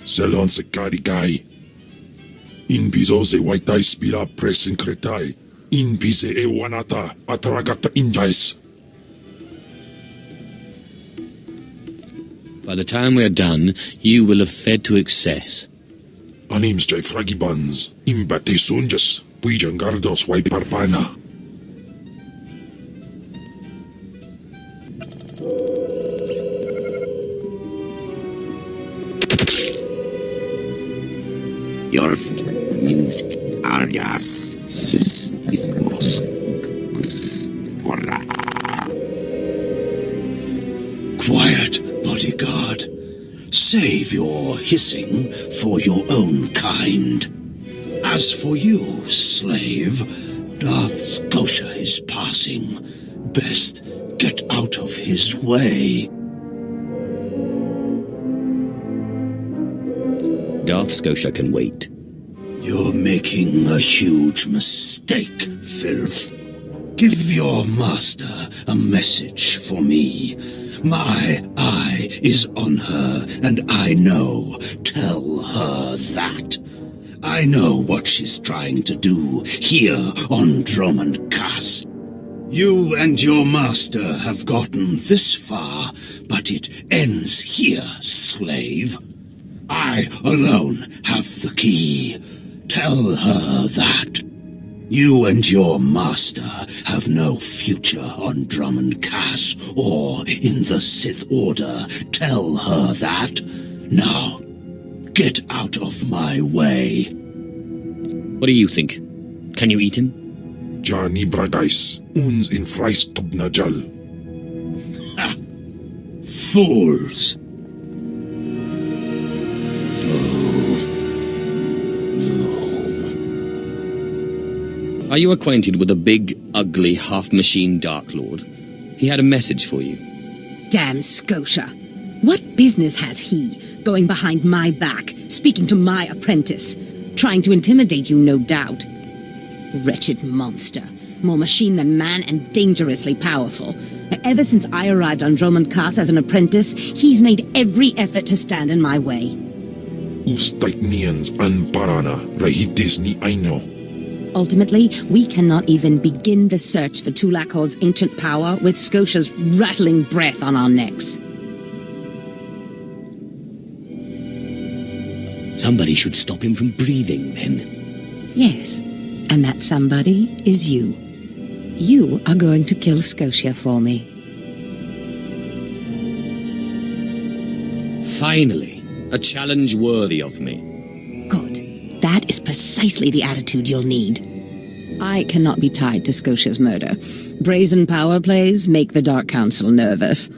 Selon se carigai. In bizo se waitai spila presin kretai. In bise e wanata atragata injais. By the time we're done, you will have fed to excess. Anims jai fragibans. Imbate sunjas. Puijangardos wai parpana. Yorf Minsk Arias Sis Quiet, bodyguard. Save your hissing for your own kind. As for you, slave, Darth Scotia is passing. Best get out of his way. Darth Scotia can wait. You're making a huge mistake, filth. Give your master a message for me. My eye is on her, and I know. Tell her that. I know what she's trying to do here on Dromund Kaas. You and your master have gotten this far, but it ends here, slave. I alone have the key. Tell her that. You and your master have no future on Dromund Kaas or in the Sith Order. Tell her that. Now, get out of my way. What do you think? Can you eat him? Jani bragais. Uns in freistobnajal. Ha! Fools! Are you acquainted with a big, ugly, half-machine Dark Lord? He had a message for you. Damn Scotia. What business has he going behind my back, speaking to my apprentice? Trying to intimidate you, no doubt. Wretched monster. More machine than man and dangerously powerful. Ever since I arrived on Dromund Kaas as an apprentice, he's made every effort to stand in my way. Ustaitnians an parana rahitis ni aino. Ultimately, we cannot even begin the search for Tulakhod's ancient power with Scotia's rattling breath on our necks. Somebody should stop him from breathing, then. Yes, and that somebody is you. You are going to kill Scotia for me. Finally, a challenge worthy of me. Good. That is precisely the attitude you'll need. I cannot be tied to Scotia's murder. Brazen power plays make the Dark Council nervous.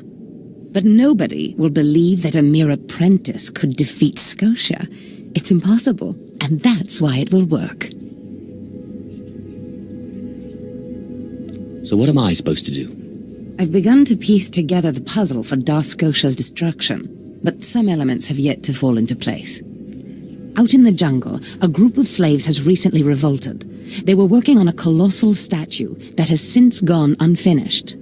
But nobody will believe that a mere apprentice could defeat Scotia. It's impossible, and that's why it will work. So what am I supposed to do? I've begun to piece together the puzzle for Darth Scotia's destruction, but some elements have yet to fall into place. Out in the jungle, a group of slaves has recently revolted. They were working on a colossal statue that has since gone unfinished.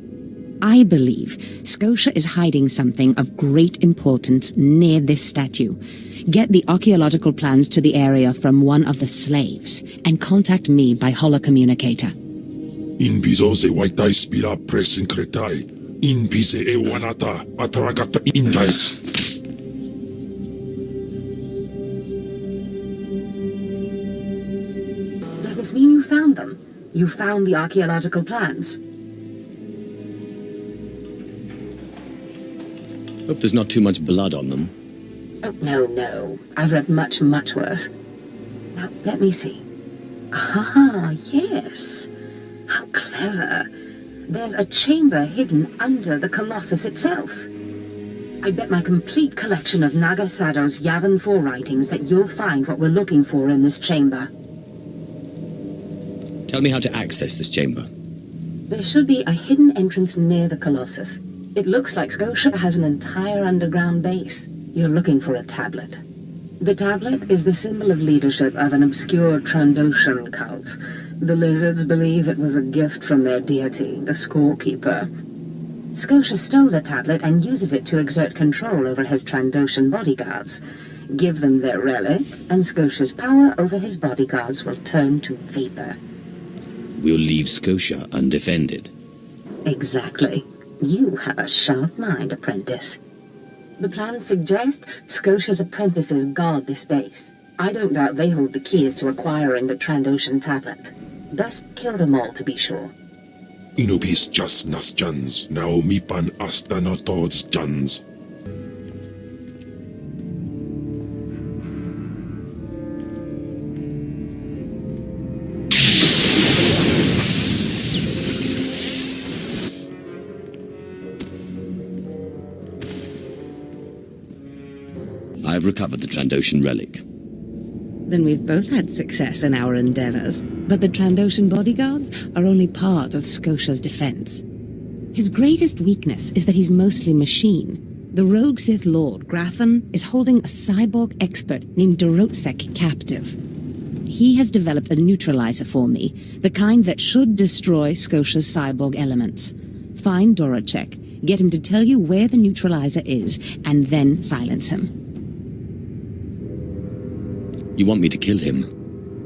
I believe Scotia is hiding something of great importance near this statue. Get the archaeological plans to the area from one of the slaves, and contact me by holocommunicator. In bizo se waitai spila presin kretai. In bise e wanata atragata injais. Does this mean you found them? You found the archaeological plans? Hope there's not too much blood on them. Oh, no. I've read much, much worse. Now, let me see. Ah, yes. How clever. There's a chamber hidden under the Colossus itself. I bet my complete collection of Naga Sado's Yavin 4 writings that you'll find what we're looking for in this chamber. Tell me how to access this chamber. There should be a hidden entrance near the Colossus. It looks like Scotia has an entire underground base. You're looking for a tablet. The tablet is the symbol of leadership of an obscure Trandoshan cult. The lizards believe it was a gift from their deity, the Scorekeeper. Scotia stole the tablet and uses it to exert control over his Trandoshan bodyguards. Give them their relic, and Scotia's power over his bodyguards will turn to vapor. We'll leave Scotia undefended. Exactly. You have a sharp mind, apprentice. The plans suggest Scotia's apprentices guard this base. I don't doubt they hold the keys to acquiring the Trandoshan tablet. Best kill them all to be sure. Inubis just nas jans, now mipan astanotods jans. I've recovered the Trandoshan relic. Then we've both had success in our endeavors. But the Trandoshan bodyguards are only part of Scotia's defense. His greatest weakness is that he's mostly machine. The rogue Sith Lord, Grathan, is holding a cyborg expert named Dorotsek captive. He has developed a neutralizer for me, the kind that should destroy Scotia's cyborg elements. Find Dorotsek, get him to tell you where the neutralizer is, and then silence him. You want me to kill him?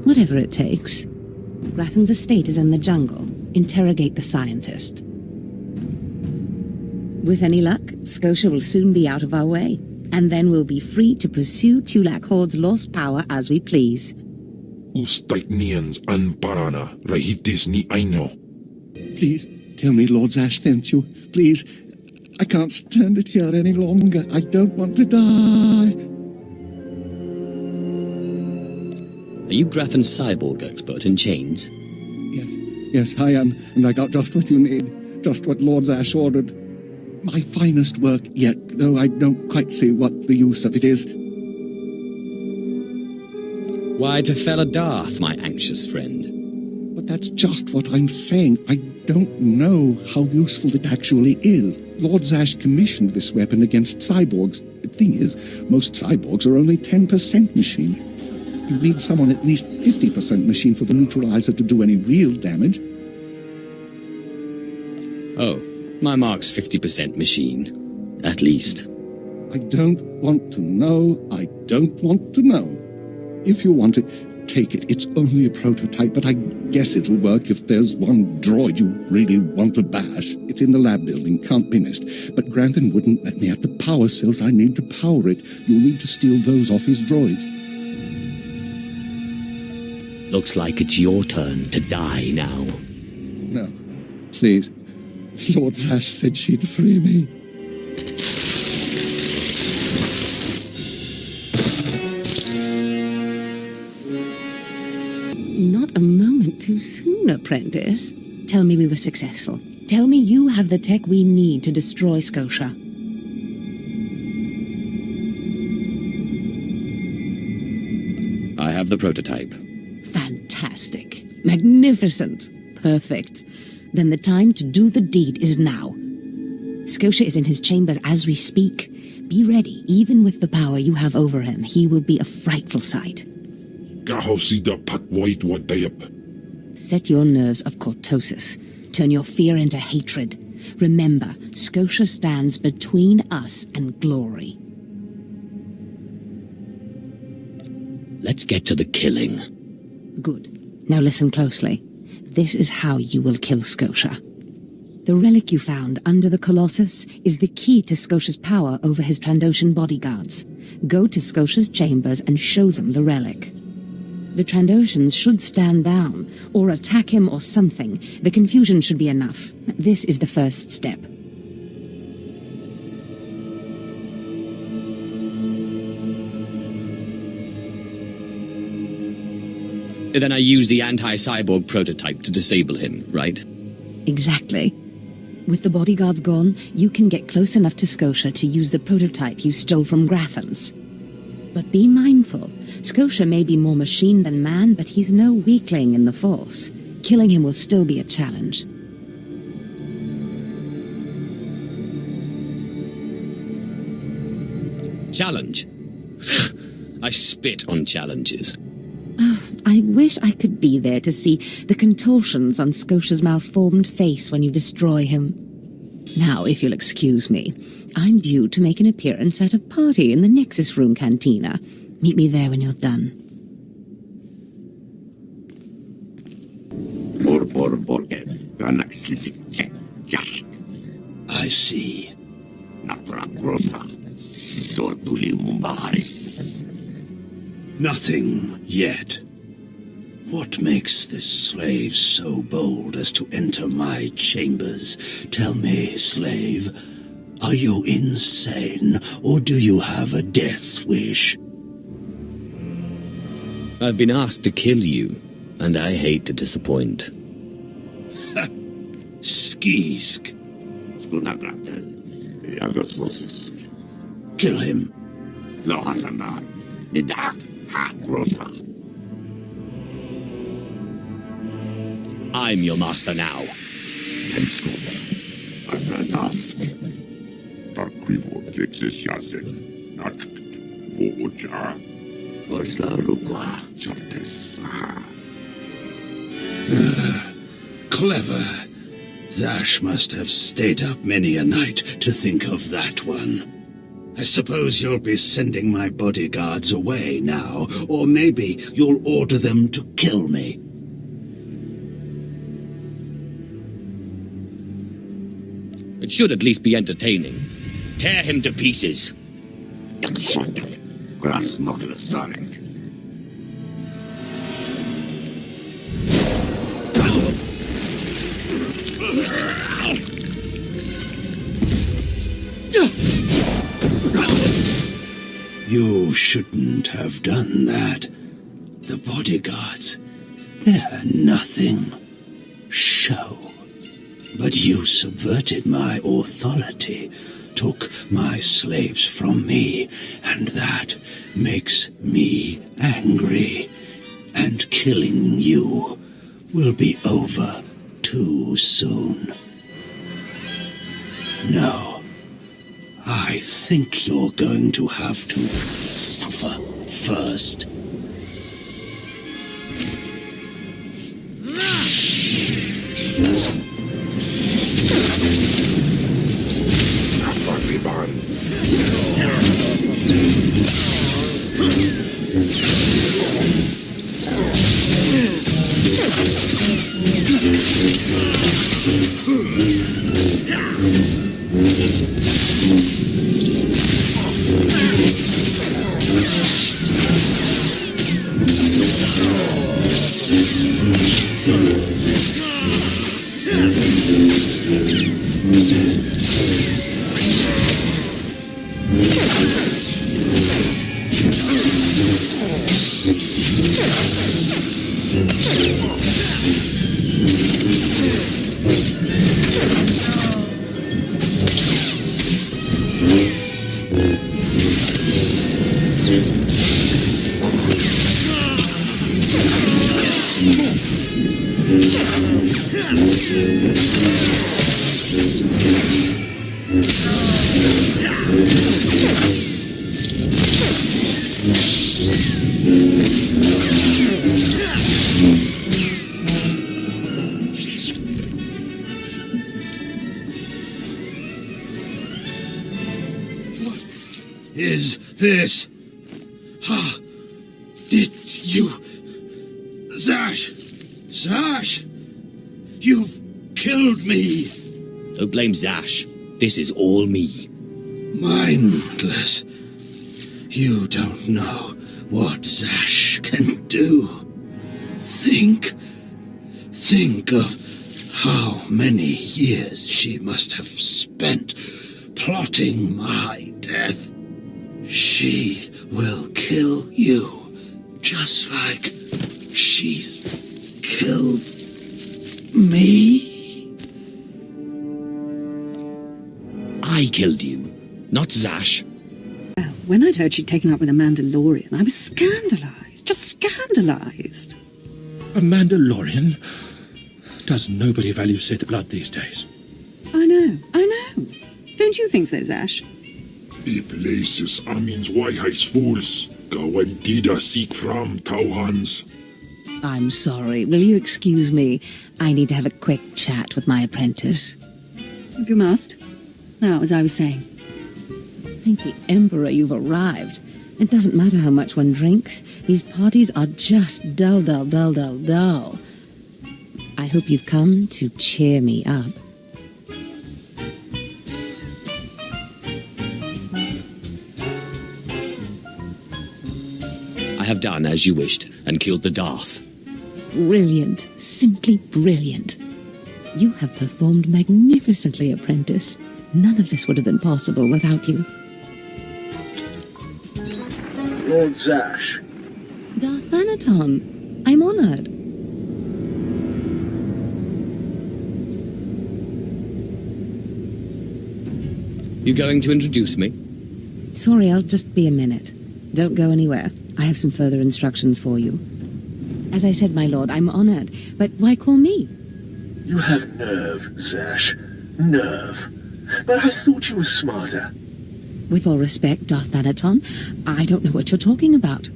Whatever it takes. Grathan's estate is in the jungle. Interrogate the scientist. With any luck, Scotia will soon be out of our way, and then we'll be free to pursue Tulak Horde's lost power as we please. Ustaitnians an parana, rahitis ni aino. Please, tell me Lord Zash sent you. Please, I can't stand it here any longer. I don't want to die. Are you Grathan's cyborg expert in chains? Yes, I am, and I got just what you need, just what Lord Zash ordered. My finest work yet, though I don't quite see what the use of it is. Why, to fell a Darth, my anxious friend. But that's just what I'm saying. I don't know how useful it actually is. Lord Zash commissioned this weapon against cyborgs. The thing is, most cyborgs are only 10% machine. You need someone at least 50% machine for the neutralizer to do any real damage. Oh, my mark's 50% machine. At least. I don't want to know. I don't want to know. If you want it, take it. It's only a prototype, but I guess it'll work if there's one droid you really want to bash. It's in the lab building, can't be missed. But Grathan wouldn't let me have the power cells I need to power it. You'll need to steal those off his droids. Looks like it's your turn to die now. No, please. Lord Zash said she'd free me. Not a moment too soon, apprentice. Tell me we were successful. Tell me you have the tech we need to destroy Scotia. I have the prototype. Fantastic. Magnificent. Perfect. Then the time to do the deed is now. Scotia is in his chambers as we speak. Be ready. Even with the power you have over him, he will be a frightful sight. Gahosida patwait wadayap. Set your nerves of cortosis. Turn your fear into hatred. Remember, Scotia stands between us and glory. Let's get to the killing. Good. Now listen closely. This is how you will kill Scotia. The relic you found under the Colossus is the key to Scotia's power over his Trandoshan bodyguards. Go to Scotia's chambers and show them the relic. The Trandoshans should stand down, or attack him or something. The confusion should be enough. This is the first step. Then I use the anti-cyborg prototype to disable him, right? Exactly. With the bodyguards gone, you can get close enough to Scotia to use the prototype you stole from Grathan's. But be mindful. Scotia may be more machine than man, but he's no weakling in the Force. Killing him will still be a challenge. Challenge? I spit on challenges. I wish I could be there to see the contortions on Scotia's malformed face when you destroy him. Now, if you'll excuse me, I'm due to make an appearance at a party in the Nexus Room Cantina. Meet me there when you're done. I see. Nothing yet. What makes this slave so bold as to enter my chambers? Tell me, slave, are you insane, or do you have a death wish? I've been asked to kill you, and I hate to disappoint. Skisk. Kill him. I'm your master now. Clever. Zash must have stayed up many a night to think of that one. I suppose you'll be sending my bodyguards away now, or maybe you'll order them to kill me. It should at least be entertaining. Tear him to pieces. You shouldn't have done that. The bodyguards, they're nothing. Show. But you subverted my authority, took my slaves from me, and that makes me angry. And killing you will be over too soon. No. I think you're going to have to suffer first. Is this? Did you... Zash! Zash! You've killed me! Don't blame Zash. This is all me. Mindless. You don't know what Zash can do. Think of how many years she must have spent plotting my death. She will kill you, just like she's killed me. I killed you, not Zash. Well, when I'd heard she'd taken up with a Mandalorian, I was scandalized, just scandalized. A Mandalorian? Does nobody value Sith blood these days? I know. Don't you think so, Zash? I places amins wajhajs fools, gawantida seek from Tauhans. I'm sorry. Will you excuse me? I need to have a quick chat with my apprentice. If you must. Now, as I was saying, Thank the Emperor you've arrived. It doesn't matter how much one drinks. These parties are just dull, dull, dull, dull, dull. I hope you've come to cheer me up. I have done as you wished, and killed the Darth. Brilliant. Simply brilliant. You have performed magnificently, apprentice. None of this would have been possible without you. Lord Zash. Darth Thanaton, I'm honored. You going to introduce me? Sorry, I'll just be a minute. Don't go anywhere. I have some further instructions for you. As I said, my lord, I'm honored, but why call me? You have nerve, Zash. Nerve. But I thought you were smarter. With all respect, Darth Thanaton, I don't know what you're talking about.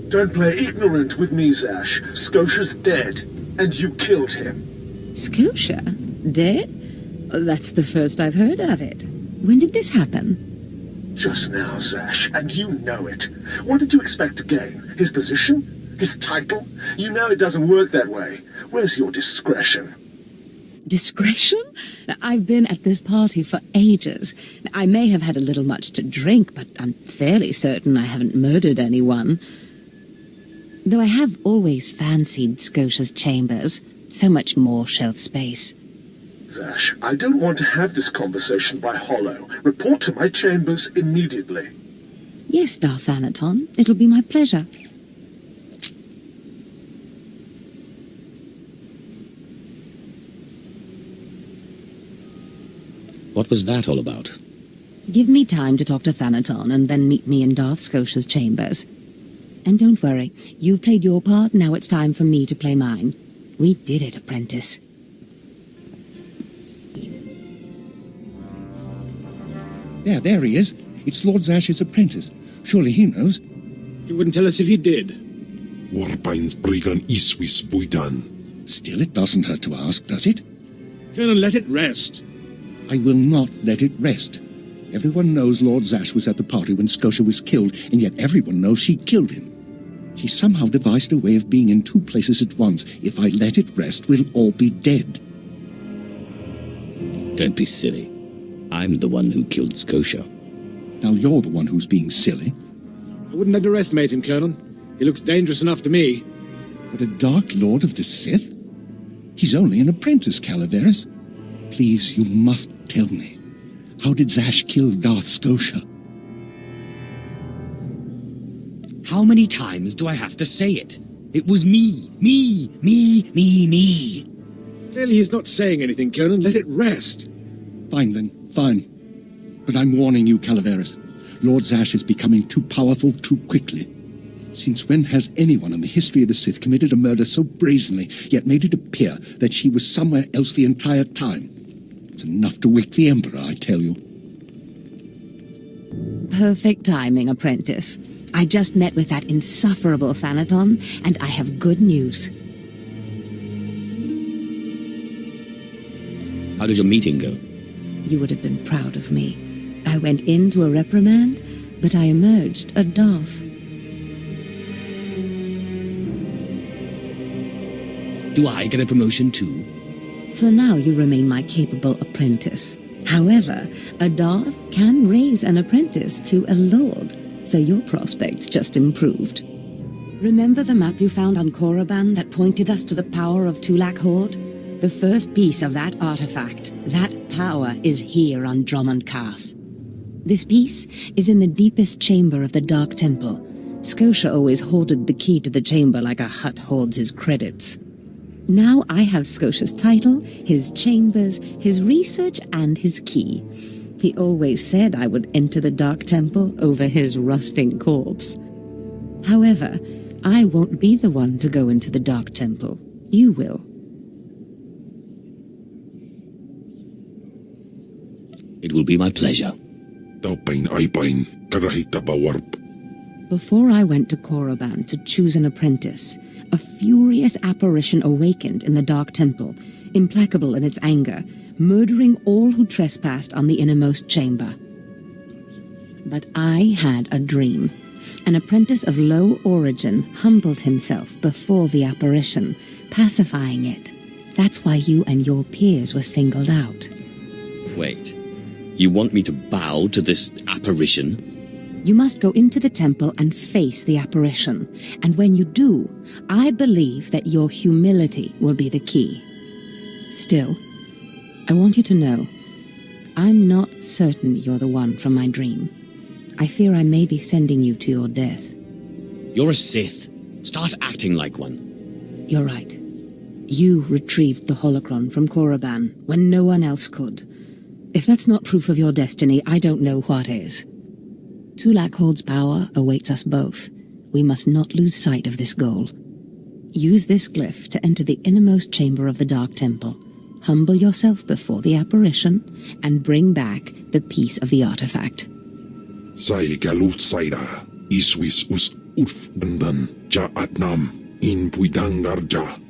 Don't play ignorant with me, Zash. Scotia's dead, and you killed him. Scotia? Dead? Oh, that's the first I've heard of it. When did this happen? Just now, Zash, and you know it. What did you expect to gain? His position? His title? You know it doesn't work that way. Where's your discretion? Discretion? I've been at this party for ages. I may have had a little much to drink, but I'm fairly certain I haven't murdered anyone. Though I have always fancied Scotia's chambers. So much more shelf space. Zash, I don't want to have this conversation by hollow. Report to my chambers immediately. Yes, Darth Thanaton. It'll be my pleasure. What was that all about? Give me time to talk to Thanaton and then meet me in Darth Scotia's chambers. And don't worry, you've played your part, now it's time for me to play mine. We did it, apprentice. There he is. It's Lord Zash's apprentice. Surely he knows. You wouldn't tell us if you did. Warpain's Brigan Iswis Buidan. Still, it doesn't hurt to ask, does it? Colonel, let it rest. I will not let it rest. Everyone knows Lord Zash was at the party when Scotia was killed, and yet everyone knows she killed him. She somehow devised a way of being in two places at once. If I let it rest, we'll all be dead. Don't be silly. I'm the one who killed Scotia. Now you're the one who's being silly. I wouldn't underestimate him, Colonel. He looks dangerous enough to me. But a Dark Lord of the Sith? He's only an apprentice, Calaveras. Please, you must tell me. How did Zash kill Darth Scotia? How many times do I have to say it? It was me. Me, me, me, me. Clearly he's not saying anything, Colonel. Let it rest. Fine then, fine. But I'm warning you, Calaveras. Lord Zash is becoming too powerful too quickly. Since when has anyone in the history of the Sith committed a murder so brazenly, yet made it appear that she was somewhere else the entire time? It's enough to wake the Emperor, I tell you. Perfect timing, apprentice. I just met with that insufferable Thanaton, and I have good news. How did your meeting go? You would have been proud of me. I went into a reprimand, but I emerged a Darth. Do I get a promotion too? For now, you remain my capable apprentice. However, a Darth can raise an apprentice to a lord, so your prospects just improved. Remember the map you found on Korriban that pointed us to the power of Tulak Horde? The first piece of that artifact, that power, is here on Dromund Kaas. This piece is in the deepest chamber of the Dark Temple. Scotia always hoarded the key to the chamber like a Hutt hoards his credits. Now I have Scotia's title, his chambers, his research, and his key. He always said I would enter the Dark Temple over his rusting corpse. However, I won't be the one to go into the Dark Temple. You will. It will be my pleasure. Taupain Aipain, Karahita Bawarp. Before I went to Korriban to choose an apprentice, a furious apparition awakened in the Dark Temple, implacable in its anger, murdering all who trespassed on the innermost chamber. But I had a dream. An apprentice of low origin humbled himself before the apparition, pacifying it. That's why you and your peers were singled out. Wait, you want me to bow to this apparition? You must go into the temple and face the apparition. And when you do, I believe that your humility will be the key. Still, I want you to know, I'm not certain you're the one from my dream. I fear I may be sending you to your death. You're a Sith. Start acting like one. You're right. You retrieved the holocron from Korriban when no one else could. If that's not proof of your destiny, I don't know what is. Tulak Horde's power awaits us both. We must not lose sight of this goal. Use this glyph to enter the innermost chamber of the Dark Temple. Humble yourself before the apparition, and bring back the piece of the artifact. Sai galut saira, iswis us urf bendan, ja atnam, in puidangarja.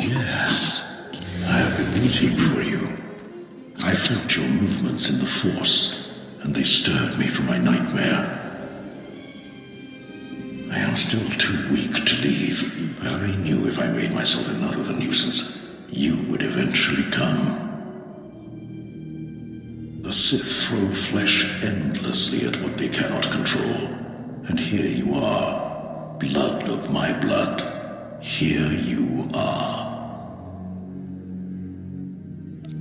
Yes. I have been waiting for you. I felt your movements in the Force, and they stirred me from my nightmare. I am still too weak to leave, but I knew if I made myself enough of a nuisance, you would eventually come. The Sith throw flesh endlessly at what they cannot control, and here you are, blood of my blood. Here you are.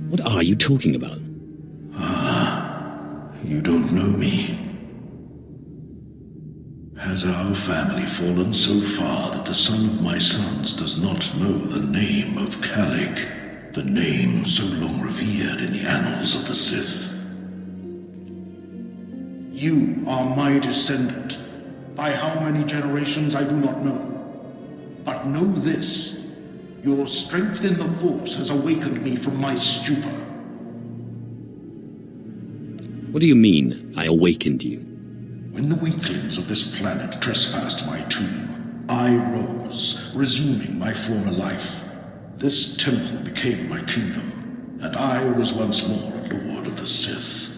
What are you talking about? You don't know me. Has our family fallen so far that the son of my sons does not know the name of Calig, the name so long revered in the annals of the Sith? You are my descendant. By how many generations I do not know. But know this, your strength in the Force has awakened me from my stupor. What do you mean, I awakened you? When the weaklings of this planet trespassed my tomb, I rose, resuming my former life. This temple became my kingdom, and I was once more a Lord of the Sith.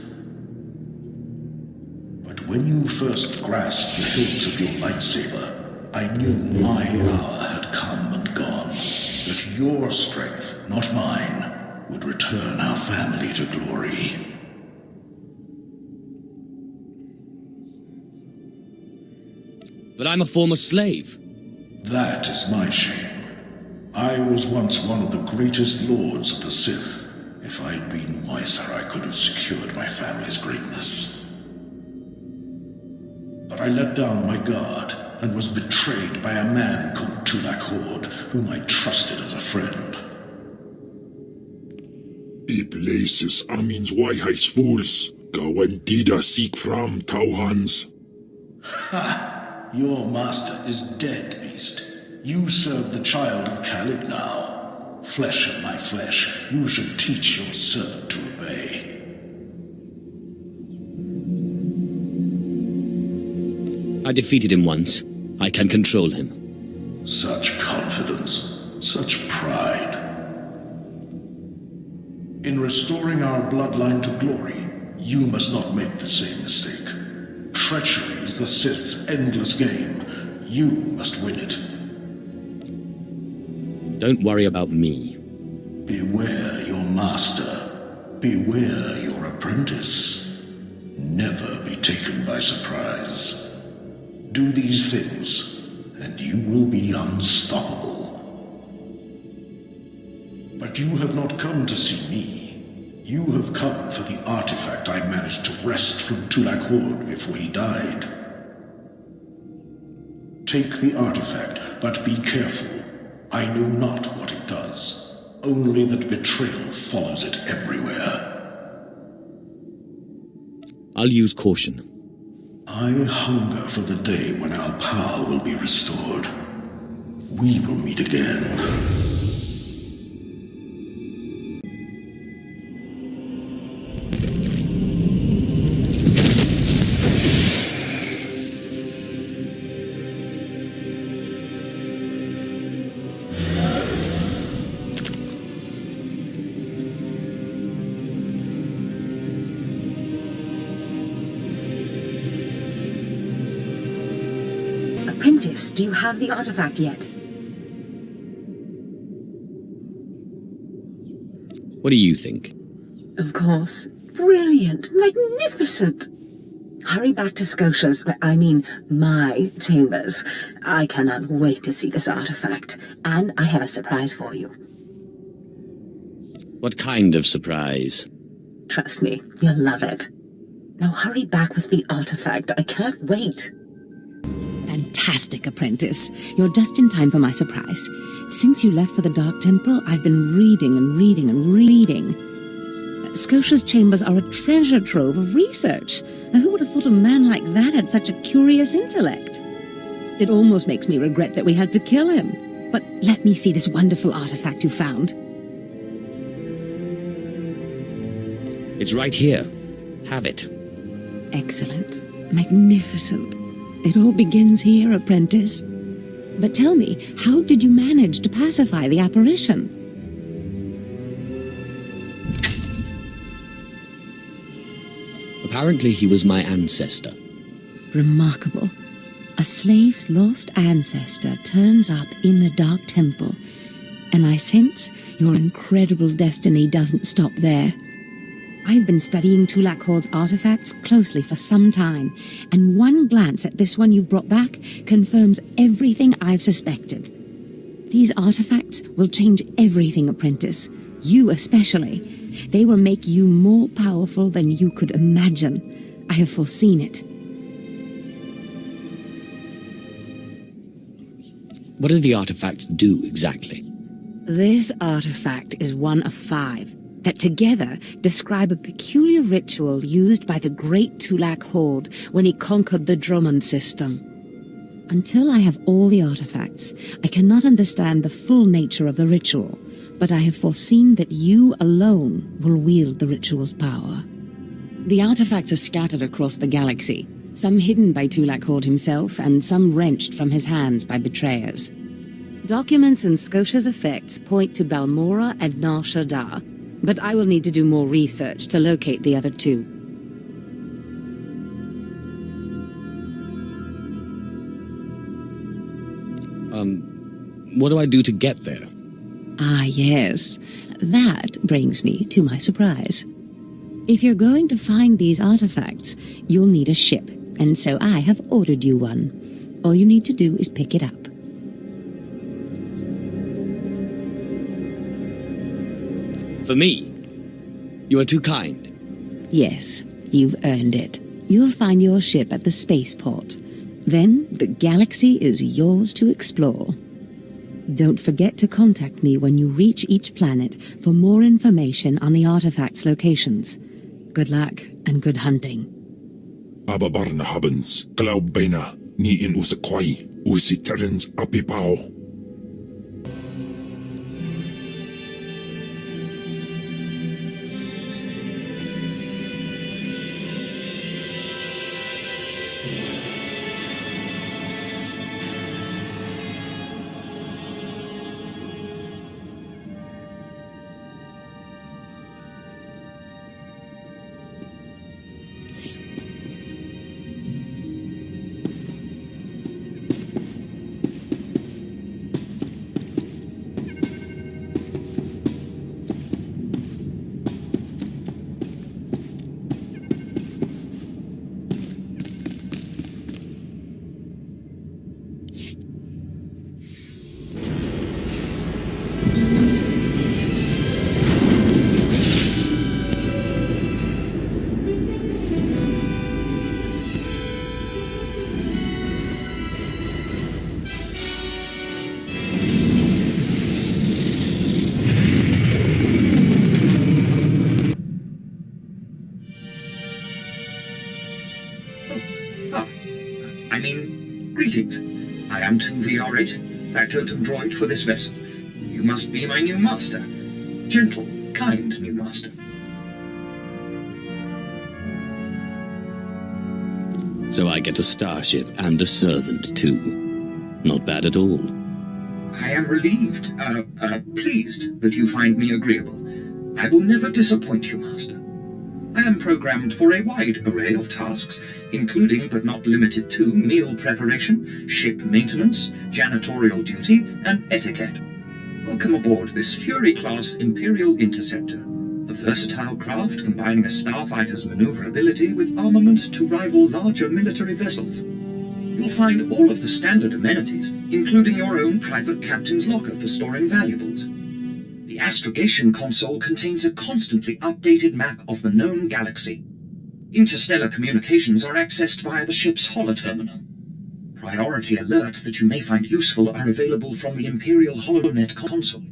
But when you first grasped the hilt of your lightsaber, I knew my hour had come and gone, that your strength, not mine, would return our family to glory. But I'm a former slave. That is my shame. I was once one of the greatest lords of the Sith. If I'd been wiser, I could have secured my family's greatness. But I let down my guard and was betrayed by a man called Tulak Horde, whom I trusted as a friend. I places amins wajhais fools, gawantida seek from Tauhans. Ha! Your master is dead, beast. You serve the child of Calig now. Flesh of my flesh, you should teach your servant to obey. I defeated him once. I can control him. Such confidence, such pride. In restoring our bloodline to glory, you must not make the same mistake. Treachery is the Sith's endless game. You must win it. Don't worry about me. Beware your master. Beware your apprentice. Never be taken by surprise. Do these things, and you will be unstoppable. But you have not come to see me. You have come for the artifact I managed to wrest from Tulak Horde before he died. Take the artifact, but be careful. I know not what it does. only that betrayal follows it everywhere. I'll use caution. I hunger for the day when our power will be restored. We will meet again. Apprentice, do you have the artifact yet? What do you think? Of course. Brilliant. Magnificent. Hurry back to Scotia's, my chambers. I cannot wait to see this artifact, and I have a surprise for you. What kind of surprise? Trust me, you'll love it. Now hurry back with the artifact. I can't wait. Fantastic, Apprentice. You're just in time for my surprise. Since you left for the Dark Temple, I've been reading and reading and reading. Scotia's chambers are a treasure trove of research. Now, who would have thought a man like that had such a curious intellect? It almost makes me regret that we had to kill him. But let me see this wonderful artifact you found. It's right here. Have it. Excellent. Magnificent. It all begins here, Apprentice. But tell me, how did you manage to pacify the apparition? Apparently he was my ancestor. Remarkable. A slave's lost ancestor turns up in the Dark Temple, and I sense your incredible destiny doesn't stop there. I've been studying Tulak Horde's artifacts closely for some time, and one glance at this one you've brought back confirms everything I've suspected. These artifacts will change everything, Apprentice. You especially. They will make you more powerful than you could imagine. I have foreseen it. What do the artifacts do exactly? This artifact is one of 5 that together describe a peculiar ritual used by the great Tulak Horde when he conquered the Dromund system. Until I have all the artifacts, I cannot understand the full nature of the ritual, but I have foreseen that you alone will wield the ritual's power. The artifacts are scattered across the galaxy, some hidden by Tulak Horde himself, and some wrenched from his hands by betrayers. Documents and Scotia's effects point to Balmora and Nar Shaddaa, but I will need to do more research to locate the other 2. What do I do to get there? Ah, yes. That brings me to my surprise. If you're going to find these artifacts, you'll need a ship, and so I have ordered you one. All you need to do is pick it up. For me? You are too kind. Yes, you've earned it. You'll find your ship at the spaceport. Then the galaxy is yours to explore. Don't forget to contact me when you reach each planet for more information on the artifacts' locations. Good luck and good hunting. Ababarna habens, Glaubena, ni in usakwai, usiterens apipao. Greetings. I am 2VR8, factotum droid for this vessel. You must be my new master. Gentle, kind new master. So I get a starship and a servant, too. Not bad at all. I am relieved, pleased that you find me agreeable. I will never disappoint you, Master. I am programmed for a wide array of tasks, including but not limited to meal preparation, ship maintenance, janitorial duty, and etiquette. Welcome aboard this Fury-class Imperial Interceptor, a versatile craft combining a starfighter's maneuverability with armament to rival larger military vessels. You'll find all of the standard amenities, including your own private captain's locker for storing valuables. The astrogation console contains a constantly updated map of the known galaxy. Interstellar communications are accessed via the ship's holoterminal. Priority alerts that you may find useful are available from the Imperial HoloNet console.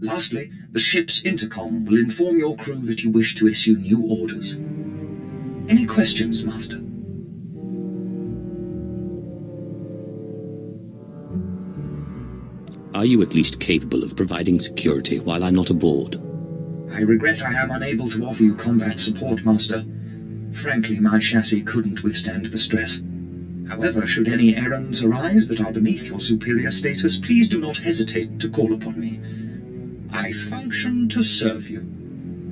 Lastly, the ship's intercom will inform your crew that you wish to issue new orders. Any questions, Master? Are you at least capable of providing security while I'm not aboard? I regret I am unable to offer you combat support, Master. Frankly, my chassis couldn't withstand the stress. However, should any errands arise that are beneath your superior status, please do not hesitate to call upon me. I function to serve you.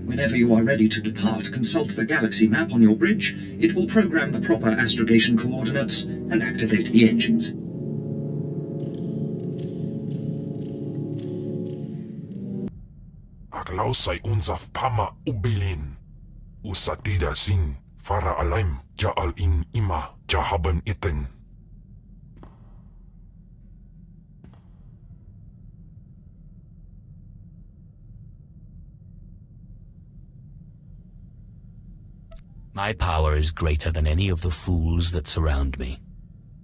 Whenever you are ready to depart, consult the galaxy map on your bridge. It will program the proper astrogation coordinates and activate the engines. Aglausay unzaf pama ubilin. Usatida sin fara alaim jaal in ima jahaban iten. My power is greater than any of the fools that surround me.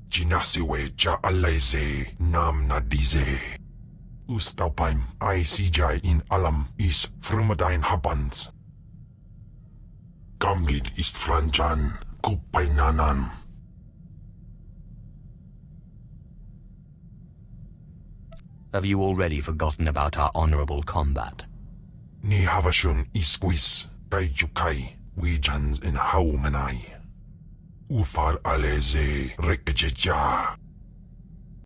Jinasiwe jaalaize nam nadize. Ustaupaim ICJ in alam is frumadine habans. Gamlid ist franjan kupainanan. Have you already forgotten about our honorable combat? Ni havashun isquis kaijukai wijans in haumanai. Ufar aleze rekejeja.